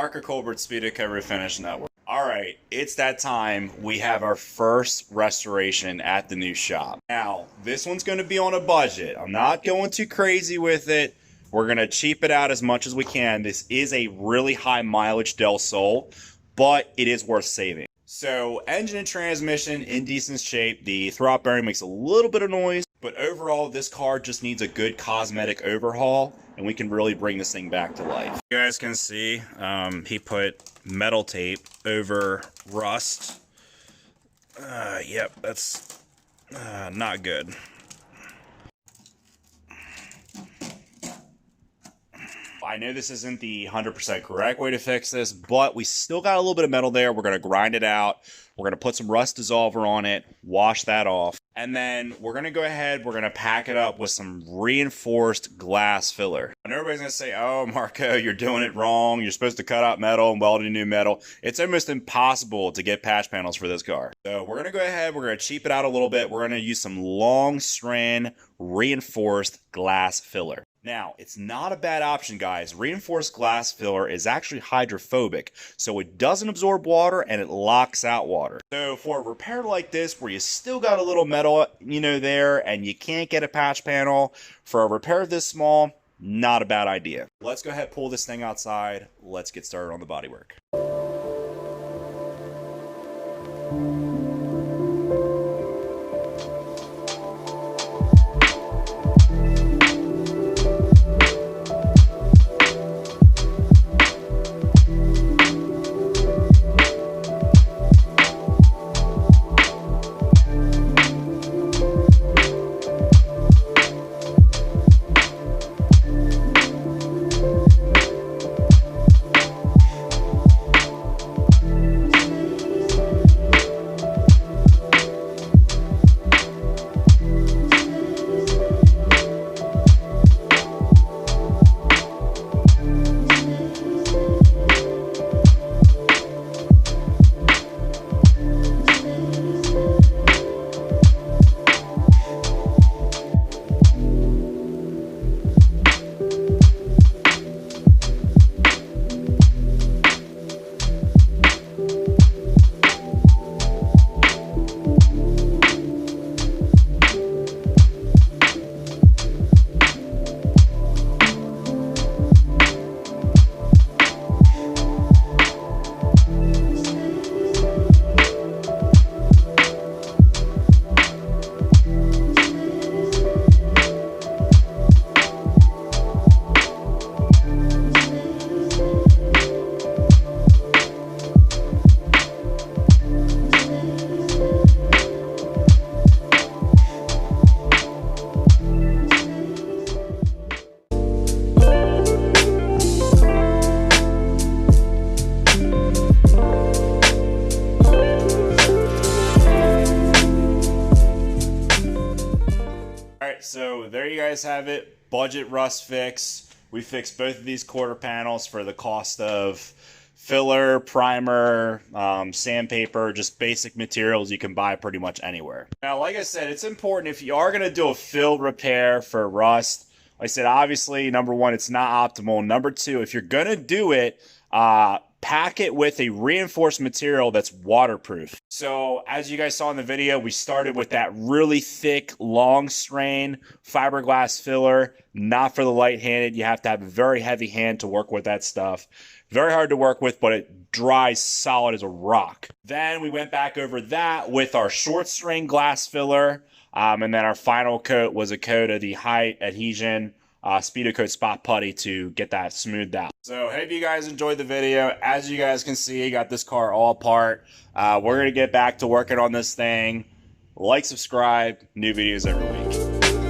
Parker Colbert Speedokote Refinish Network. All right, it's that time. We have our first restoration at the new shop. Now, this one's going to be on a budget. I'm not going too crazy with it. We're going to cheap it out as much as we can. This is a really high mileage Del Sol, but it is worth saving. So, engine and transmission in decent shape. The throttle bearing makes a little bit of noise, but overall, this car just needs a good cosmetic overhaul, and we can really bring this thing back to life. You guys can see, he put metal tape over rust. Yep, that's not good. I know this isn't the 100% correct way to fix this, but we still got a little bit of metal there. We're going to grind it out. We're going to put some rust dissolver on it, wash that off, and then we're going to go ahead, we're going to pack it up with some reinforced glass filler. And everybody's going to say, oh, Marco, you're doing it wrong. You're supposed to cut out metal and weld in new metal. It's almost impossible to get patch panels for this car. So we're going to go ahead, we're going to cheap it out a little bit. We're going to use some long strand reinforced glass filler. Now, it's not a bad option, guys. Reinforced glass filler is actually hydrophobic, so it doesn't absorb water and it locks out water. So for a repair like this, where you still got a little metal, there, and you can't get a patch panel, for a repair this small, not a bad idea. Let's go ahead and pull this thing outside. Let's get started on the bodywork. So there you guys have it, budget rust fix. We fixed both of these quarter panels for the cost of filler, primer, sandpaper, just basic materials you can buy pretty much anywhere. Now, like I said, it's important if you are going to do a fill repair for rust. Like I said, obviously, number one, it's not optimal. Number two, if you're going to do it, pack it with a reinforced material that's waterproof. So as you guys saw in the video, we started with that really thick, long strain fiberglass filler, not for the light-handed. You have to have a very heavy hand to work with that stuff. Very hard to work with, but it dries solid as a rock. Then we went back over that with our short strain glass filler, and then our final coat was a coat of the high adhesion Speedokote spot putty to get that smoothed out. So hope you guys enjoyed the video. As you guys can see, got this car all apart. We're gonna get back to working on this thing. Like, subscribe, new videos every week.